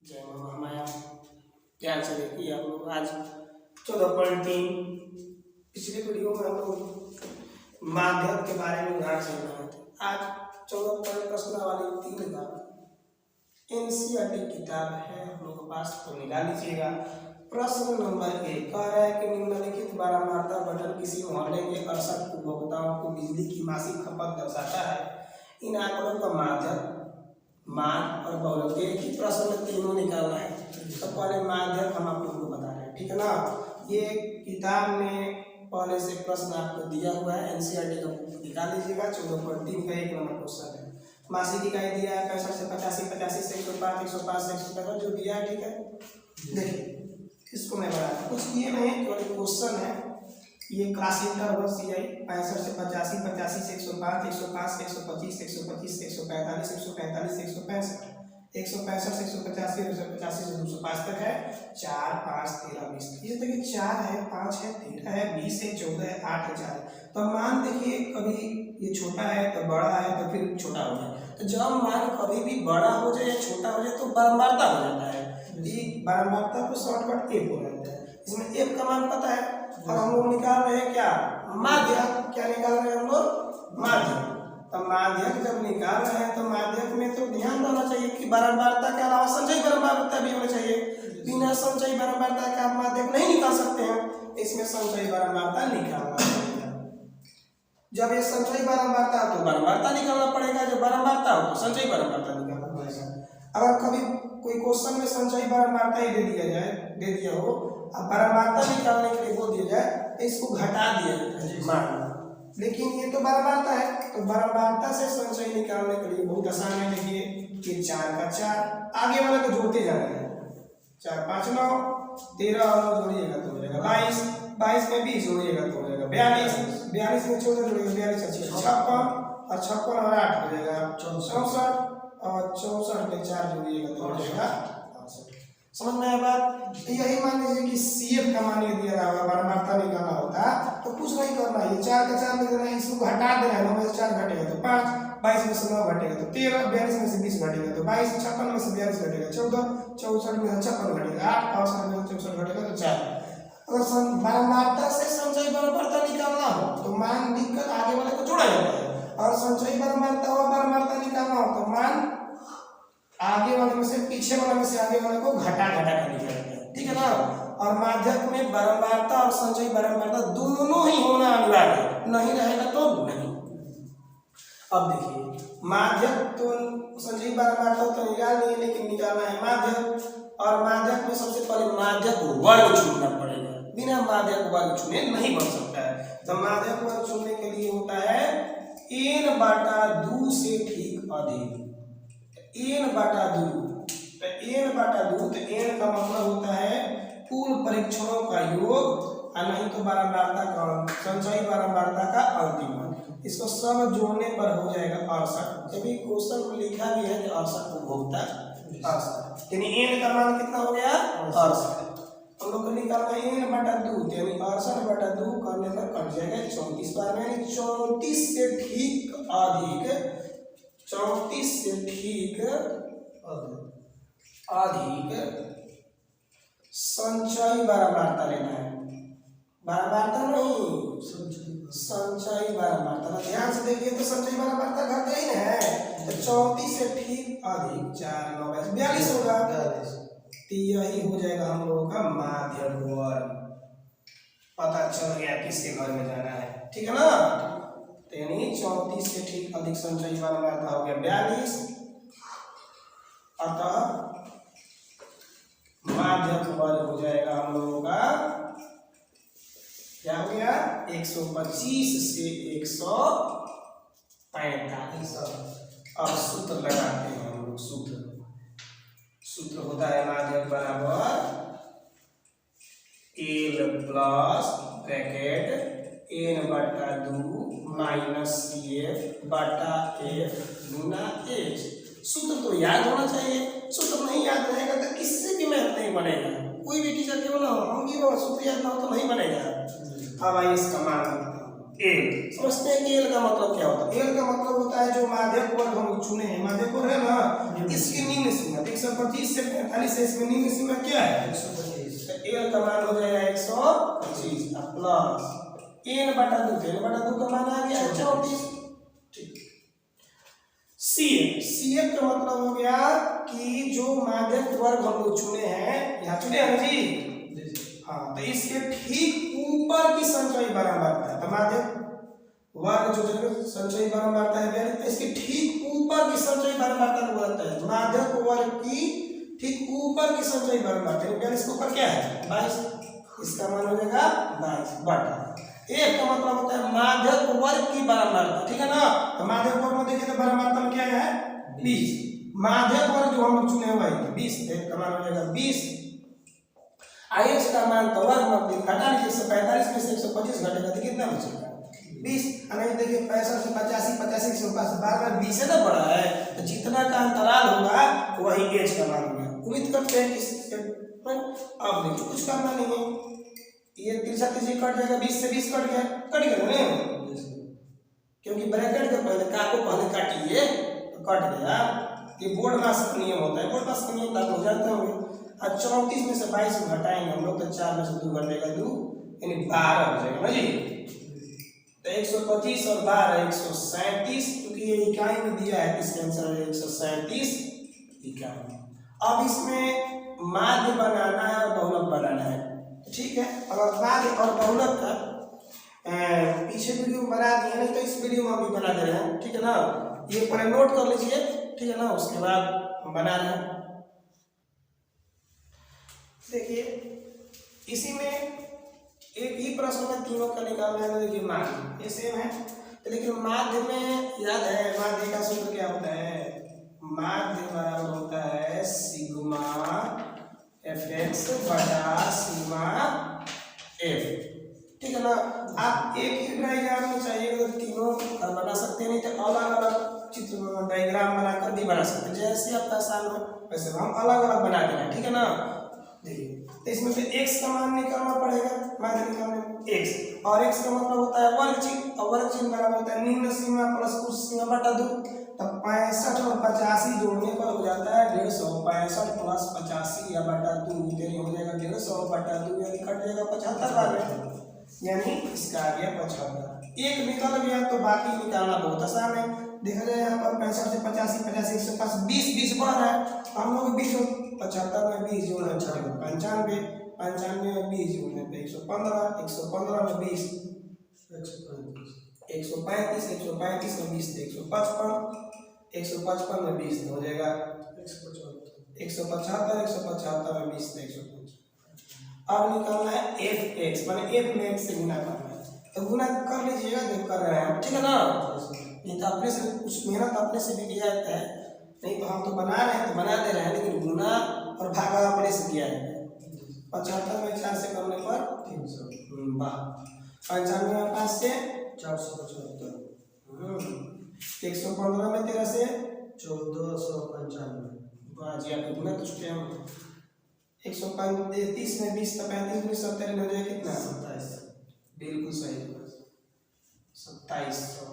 जय महामाया। ध्यान से देखिए आप लोग। आज 14.3 पिछले वीडियो में हम लोग माध्यम के बारे में उदाहरण समझ रहे थे। आज 14 प्रश्नावली 3 का एनसीईआरटी किताब है हम लोग के पास, तो निकाल लीजिएगा। प्रश्न नंबर 1 कह रहा है कि निम्नलिखित बारंबारता बटन किसी मोहल्ले के 68 उपभोक्ताओं को बिजली की मासिक खपत दर्शाता है। इन आंकड़ों का माध्यम, मान और बहुलक की प्रश्न में तीनों निकालना है। तो पहले माध्यम हम आप लोगों को बता रहे हैं, ठीक है ना। ये किताब में पहले से प्रश्न आपको दिया हुआ है, एनसीईआरटी का निकाल लीजिएगा। 14.3 का 1 नंबर क्वेश्चन है। मासिक इकाई दिया है 65 से 85, 85 से 105, 105 से 105 जो दिया है, ठीक है। देखिए इसको मैं बता कुछ ये नहीं, केवल क्वेश्चन है। ये क्लास इंटरवल सीआई 65 से 85, 85 से 105, 105 से 125, 125 से 145, 145 से 165, 165 से 185, 185 से 205 तक है। 4, 5, 13, 20 ये देखिए 4 है, 5 है, 13 है, 20 है, 14 है, 8 है, 4 है। तो मान देखिए कभी ये छोटा है तो बड़ा है तो फिर छोटा हो जाए। तो जब मान कभी भी बड़ा हो जाए या छोटा हो जाए तो बारंबारता हो जाता है। ये बारंबारता को शॉर्टकट एफ हो जाता है। इसमें एफ का मान पता है और हम लोग निकाल रहे हैं क्या, माध्यम। क्या निकाल रहे हैं हम लोग, माध्यम। तो माध्यम जब निकाल रहे हैं तो माध्यम में तो ध्यान देना चाहिए कि बारंबारता के अलावा संचयी बारंबारता भी होनी चाहिए। बिना संचयी बारंबारता का आप माध्यम नहीं निकाल सकते हैं। इसमें संचयी बारंबारता निकालना पड़ेगा। जब ये संचयी बारंबारता हो तो बारंबारता निकालना पड़ेगा, जब बारंबारता हो तो संचयी बारंबारता निकालना पड़ेगा। अगर कभी कोई क्वेश्चन में संचयी बारंबारता ही दे दिया हो, अब बारंबारता निकालने के लिए बोल दिया जाए तो इसको घटा दिया जाता है मान। लेकिन ये तो बारंबारता है, तो बारंबारता से संचयी निकालने के लिए बहुत आसान है। देखिए ये 4 का 4, आगे वाले को जोड़ते जाना है। 4, 5, 9, 13 और जोड़िएगा तो हो जाएगा 22, 22 में 20 जोड़िएगा तो हो जाएगा 42, 42 में 14 जोड़िएगा 42, 56 और 56 और 8 हो जाएगा 64 और 64 में 4 जोड़िएगा तो हो जाएगा 62। समझ में आया बात। यही मान लीजिए कि सीएफ का मान ये दिया रहा बारंबारता निकालना होता तो कुछ नहीं करना, ये 4 का 4 लिख देना, इसको घटा देना है। 9 में से 4 घटेगा तो 5, 22 में से 9 घटेगा तो 13, 42 में से 20 घटेगा तो 22, 56 में से 42 घटेगा 14, 64 में से 56 घटेगा 8, 68 में से 64 घटेगा तो 4। अगर बारंबारता से संचयी बारंबारता निकालना हो तो मान लिखकर आगे वाले को जोड़ा जाता है, और संचयी बारंबारता निकालना हो तो मान आगे वाले में से पीछे वाले में से आगे वाले को घटा घटा कर लिखा जाता है, ठीक है ना। और माध्यक में बारंबारता और संचयी बारंबारता दोनों ही होना अनिवार्य है, नहीं रहेगा तो नहीं। अब देखिए माध्यक तो संचयी बारंबारता तो निकाल नहीं, लेकिन निकालना है माध्यक। और माध्यक में सबसे पहले माध्यक वर्ग चुनना पड़ेगा, बिना माध्यक वर्ग चुने नहीं बन सकता है। तो माध्यक वर्ग चुनने के लिए होता है n/2 से ठीक अधिक, n/2। तो n/2 तो n का मतलब होता है कुल परीक्षणों का योग और नहीं तो बारंबारता का, संचयी बारंबारता का अंतिम मान। इसको सब जोड़ने पर हो जाएगा 68। जब ये क्वेश्चन में लिखा भी है कि 68 उपभोक्ता 68, यानी n का मान कितना हो गया 68। हम लोग को निकालना है n/2, यानी 68/2 करने पर कट जाएगा 34 बार में, यानी 34 से ठीक अधिक, 34 से ठीक अधिक संचयी बारंबारता लेना है। बारंबारता नहीं, संचयी बारंबारता। ध्यान से देखिए तो संचयी बारंबारता घट गई है, तो 34 से ठीक अधिक 4, 9, 42 होगा। तो यही हो जाएगा हम लोगों का माध्यक वर्ग। पता चल गया किसके घर में जाना है, ठीक है ना। यानी 34 से ठीक अधिक संचयी बारंबारता हो गया 42, अतः माध्यक वर्ग हो जाएगा हम लोगों का क्या हो गया 125 से 145। अब सूत्र लगाते हैं हम लोग। सूत्र होता है माध्यक बराबर l plus bracket n/2 minus CF बटा F गुना H। सूत्र तो याद होना चाहिए, सूत्र नहीं याद रहेगा तो किससे भी मैथ नहीं बनेगा। कोई भी टीचर क्यों ना हो, हम भी वो सूत्र याद ना हो तो नहीं बनेगा। अब आइए इसका मान करते हैं। एल। समझते हैं कि एल का मतलब क्या होता है? एल का मतलब होता है जो माध्यक वर्ग हम लोग चुने हैं, माध्यक वर्ग है ना, इसकी निम्न सीमा 125 से 45 है, इसमें निम्न सीमा क्या है? 125। तो एल का मान हो जाएगा 125 प्लस n बटा 2, n बटा 2 का मान आ गया 34। ठीक। CF का मतलब हो गया कि जो माध्यक वर्ग हम लोग चुने हैं, यहाँ चुने हैं जी, हाँ, तो इसके ठीक ऊपर की संचयी बारंबारता है। तो माध्यक वर्ग जो जगह संचयी बारंबारता है, इसके ठीक ऊपर की संचयी बारंबारता को बोलता है माध्यक वर्ग की ठीक ऊपर की संचयी बारंबारता। यानी इसके ऊपर क्या है? 22। इसका मान हो जाएगा 22 बटा एक का मतलब होता है माध्यक वर्ग की बारंबारता। ठीक है ना? तो माध्यक वर्ग में देखिए तो बारंबारता में क्या है? 20। माध्यक वर्ग जो हम लोग चुने हुए हैं 20, एक का मान हो जाएगा 20। आईएक्स का मान तो वर्ग में घटा लीजिए, 145 में से 125 घटेगा तो कितना बचेगा? 20। नहीं देखिए 65 से 85, 85 से 105, बार 20 से ना बड़ा है, तो जितना का अंतराल होगा वही एच का मान होगा। उम्मीद करते हैं कि अब देखिए कुछ करना नहीं है, ये 30 कट जाएगा, 20 से 20 कट गया ना, क्योंकि ब्रैकेट के पहले का को पहले काटिए तो कट गया। ये बोर्ड मास का नियम होता है, बोर्ड मास का नियम आप हो जानते होंगे। अब 34 में से 22 घटाएंगे हम लोग तो 4 में से 2 घटेगा 2, यानी 12 हो जाएगा ना जी। तो 125 और 12 137, क्योंकि ये इकाई में दिया है, इसका आंसर है 137 इकाई। अब इसमें माध्य बनाना है और बहुलक बनाना है, ठीक है। अगर माध्य और बहुलक का पीछे वीडियो बना दिए नहीं तो इस वीडियो में अभी बना दे रहे हैं, ठीक है ना। ये पहले नोट कर लीजिए, ठीक है ना, उसके बाद हम बना रहे हैं। देखिए इसी में एक ही प्रश्न में तीनों का निकालना है। देखिए माध्य ये सेम है, तो लेकिन माध्य में याद है माध्य का सूत्र क्या होता है? माध्य बराबर होता है सिग्मा fx बटा सिग्मा f, ठीक है ना। आप एक ही डायग्राम में चाहिए तो तीनों बना सकते हैं, नहीं तो अलग अलग चित्र डायग्राम बनाकर भी बना सकते हैं, जैसे आपका आसान हो वैसे हम अलग अलग बना देना, ठीक है ना। देखिए तो इसमें से x का मान निकालना पड़ेगा, माध्य निकालने में x, और x का मतलब होता है वर्ग चिन्ह, और वर्ग चिन्ह बराबर होता है निम्न सीमा प्लस उच्च सीमा बटा 2। तब 65 और 85 जोड़ने पर हो जाता है 150। 65 प्लस 85 या बटा 2 यानी हो जाएगा 150 बटा 2, यानी कट जाएगा 75 बार में, यानी इसका आ गया 75। एक निकल गया तो बाकी निकालना बहुत आसान है। देखा जाए यहाँ पर 65 से 85, 85 105, 20 बढ़ रहा है, हम लोग 20 75 में 20 जोड़ना 95, 95 में 20 जोड़ने पे 115, 115 में 20 135, 135 में 20 155, 155 में 20 हो जाएगा 175, 175 में 20 155। अब निकालना है fx, माने f में x से गुना करना है, तो गुना कर लीजिएगा जो कर रहे हैं, ठीक है ना। नहीं तो अपने से कुछ मेहनत अपने से भी किया जाता है, नहीं तो हम तो बना रहे हैं तो बना दे रहे हैं, लेकिन गुना और भागा अपने से किया है। 75 में 4 से करने पर 300, 95 में 5 से 475, 115 में 13 से 1495, बाजी आपके गुना तो छुटे हम। 135 में 20 तो 35 में 70 हो जाए कितना? 27, बिल्कुल सही 2700।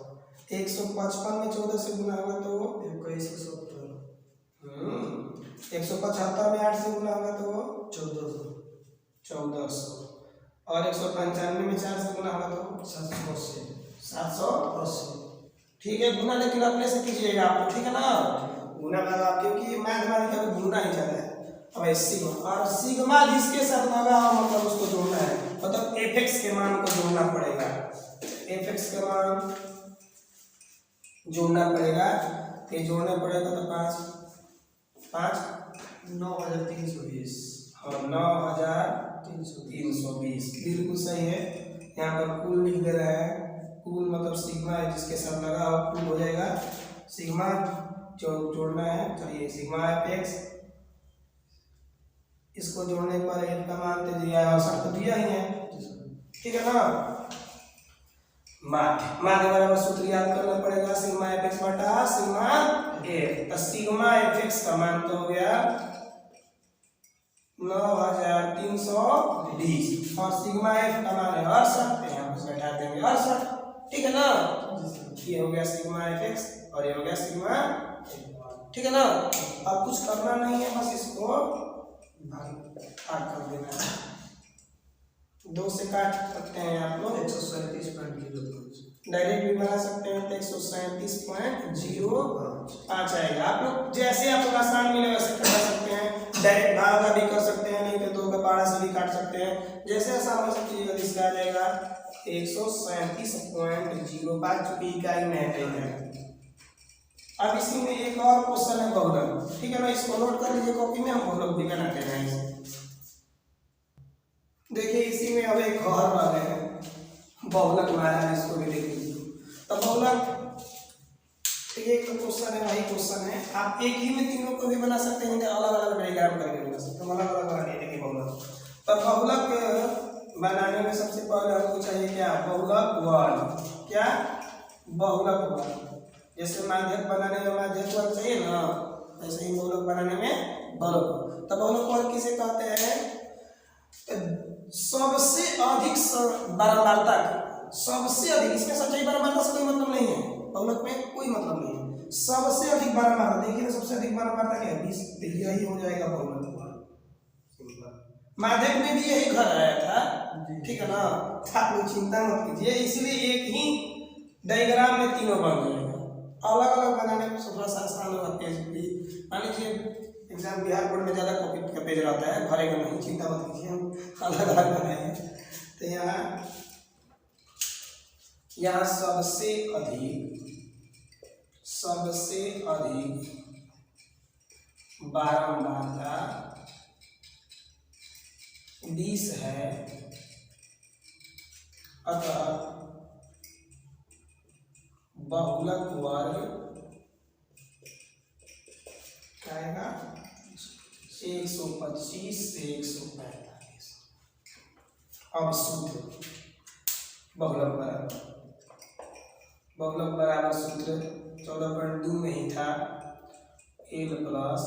155 में 14 से गुना होगा तो 2170, 175 में 8 से गुना होगा तो 1400, और 195 में 4 से गुना होगा तो 780। ठीक है, गुना लेकिन अपने से कीजिएगा आप, ठीक है ना। गुना लगा क्योंकि मैथमेटिक्स में गुना ही चला है। अब सिग्मा, और सिग्मा जिसके साथ लगा मतलब उसको जोड़ना है, मतलब fx के मान को जोड़ना पड़ेगा, fx का मान जोड़ना पड़ेगा। ये जोड़ना पड़ेगा तो 9320 और 9320 बिल्कुल सही है। यहाँ पर कुल लिख दे रहे हैं, कुल मतलब सिग्मा है जिसके साथ लगा हो कुल हो जाएगा। सिग्मा जो जोड़ना है, चलिए सिग्मा fx, इसको जोड़ने पर f का मान तो दिया है और सब तो दिया ही है, ठीक है ना। माध्य बराबर सूत्र याद करना पड़ेगा, सिग्मा fx बटा सिग्मा f। तो सिग्मा fx का मान तो हो गया 9320 और सिग्मा f का मान है 68, यहाँ पर बैठा देंगे 68। ठीक है ना। ये हो गया सिग्मा एफ एक्स और ये हो गया सिग्मा, ठीक है ना। अब कुछ करना नहीं है, बस इसको भाग कर देना है। 2 से काट सकते हैं आप लोग 137.05, डायरेक्ट भी बना सकते हैं तो 137.05 आएगा। आप लोग जैसे आप लोग आसान मिले वैसे कर सकते हैं, डायरेक्ट भाग का भी कर सकते हैं, नहीं तो 2 का पारा से भी काट सकते हैं, जैसे आसान हो कीजिएगा। इसका आ जाएगा 137.05 चूंकि इकाई में है। अब इसी में एक और क्वेश्चन है बहुलक, ठीक है ना। इसको नोट कर लीजिए कॉपी में, हम बहुलक भी बनाते हैं। देखिए इसी में अब एक और वाले हैं बहुलक बनाया है, इसको भी देख लीजिए। तो बहुलक ठीक है, एक क्वेश्चन है, वही क्वेश्चन है। आप एक ही में तीनों को भी बना सकते हैं, अलग अलग डायग्राम करके बना सकते हैं, अलग अलग बनाने के लिए बहुलक। तो बहुलक बनाने में सबसे पहले हमको चाहिए क्या, बहुलक वर्ग। क्या, बहुलक वर्ग। जैसे माध्यक बनाने में माध्यक वर्ग चाहिए ना, वैसे ही बहुलक बनाने में बहुलक। तो बहुलक वर्ग किसे कहते हैं, सबसे अधिक बारंबारता, सबसे अधिक, इसमें सच्चाई बारंबारता से कोई मतलब नहीं है, बहुलक में कोई मतलब नहीं है। सबसे अधिक बारंबारता, देखिए ना सबसे अधिक बारंबारता क्या है, 20, यही हो जाएगा बहुलक। माध्यक में भी यही घर आया था, ठीक है ना। आप लोग चिंता मत कीजिए, इसलिए एक ही डायग्राम में तीनों बन जाएगा। अलग अलग बनाने में थोड़ा सा आसान होगा। पेज भी मान लीजिए एग्जाम बिहार बोर्ड में ज़्यादा कॉपी का पेज रहता है, भरेगा नहीं, चिंता मत कीजिए, हम अलग अलग बनाएंगे। तो यहाँ सबसे अधिक बारंबारता 20 है, अतः बहुलक वर्ग क्या आएगा, 125 से 145। अब सूत्र बहुलक बराबर सूत्र 14.2 में ही था, L plus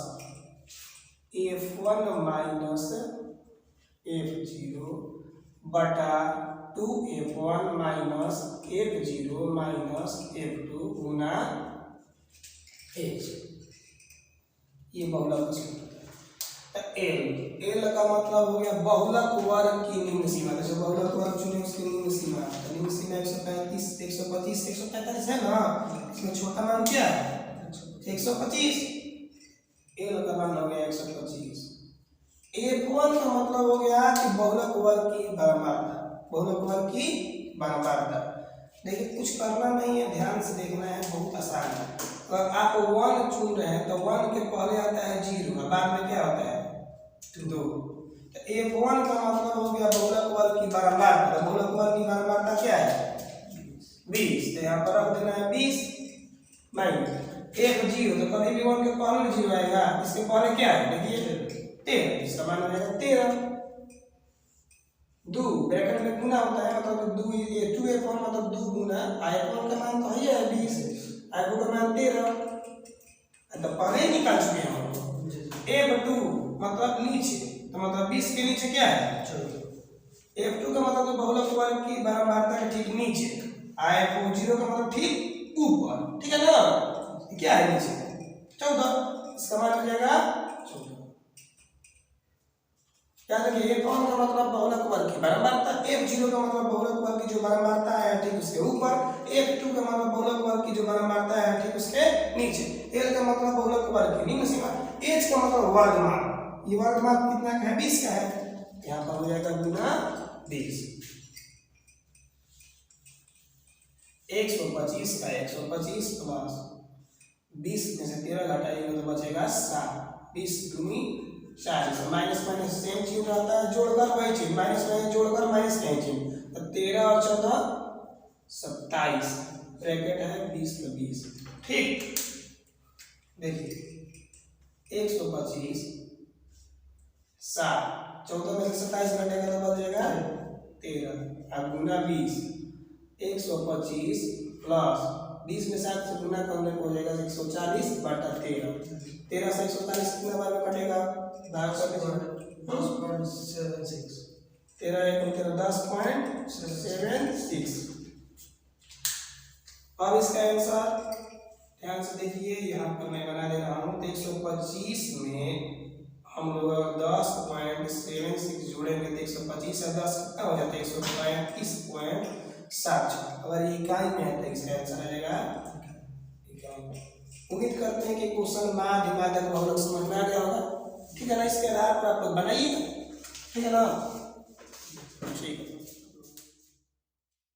F1 minus F0 बटा 2F1 minus F0 minus F2 गुना H। ये बहुलक का सूत्र है। L का मतलब हो गया बहुलक वर्ग की निम्न सीमा। जैसे बहुलक वर्ग चुने उसकी निम्न सीमा, तो निम्न सीमा 135, 125, 145 है ना। इसमें छोटा मान क्या है, 125। L का मान हो गया 125। F1 का मतलब हो गया कि बहुलक वर्ग की बारंबारता, बहुलक वर्ग की बारंबारता। देखिए कुछ करना नहीं है, ध्यान से देखना है, बहुत आसान है। अगर आप 1 चुन रहे हैं तो 1 के पहले आता है 0, बाद में क्या होता है 2। तो F1 का मतलब हो गया बहुलक वर्ग की बारंबारता। बहुलक वर्ग की बारंबारता क्या है 20, तो यहाँ पर रख देना है 20 माइनस F0, तो कभी भी 1 के पहले 0 आएगा, इसके पहले क्या है देखिए 13, इसका मान हो जाएगा 13। 2 ब्रैकेट में गुना होता है, मतलब 2 ये 2F1 मतलब 2 गुना F1 का मान तो है 20, F2 का मान 13, तो पहले ही निकाल चुके हैं हम। F2 मतलब नीचे, तो मतलब 20 के नीचे क्या है 14। F2 का मतलब तो बहुलक वर्ग की बारंबारता के ठीक नीचे, F0 का मतलब ठीक ऊपर, ठीक है ना। क्या है नीचे 14, इसका मान हो जाएगा 14। याद रखिए F1 का मतलब बहुलक वर्ग की बारंबारता, F0 का मतलब बहुलक वर्ग की जो बारंबारता है ठीक उसके ऊपर, F2 का मतलब बहुलक वर्ग की जो बारंबारता है ठीक उसके नीचे, L का मतलब बहुलक वर्ग की निम्न सीमा, H का मतलब वर्गमान। ये वर्गमान कितना का है 20 का है, यहाँ पर हो जाएगा गुना 20। 125 का 125 प्लस 20 में से 13 घटाइएगा तो बचेगा 7, 20 दूनी 40, माइनस माइनस सेम चीज रहता है, जोड़कर वही चीज, माइनस माइनस जोड़कर माइनस कहीं चीज, तो 13 और 14 27, ब्रैकेट है 20 + 20। ठीक, देखिए 125 7, 14 में से 27 घटेगा तो बचेगा 13, अब गुना 20, 125 प्लस 20 में 7 से गुना करने को हो जाएगा 140 बटा 13, 13 से 140 कितने बार में कटेगा, 10.76, 13 × 10.76, अब इसका आंसर ध्यान से देखिए, यहाँ पर मैं बना दे रहा हूँ। 125 में हम लोग 10.76 जोड़ेंगे तो 125 से 10 कितना हो जाता है, 135.76। अगर ये इकाई में है तो इसका आंसर आएगा इकाई। उम्मीद करते हैं कि क्वेश्चन माध्य माध्यक बहुलक समझ में आ गया होगा। ठीक है ना, इसके आधार पर आप लोग बनाइएगा। ठीक है ना।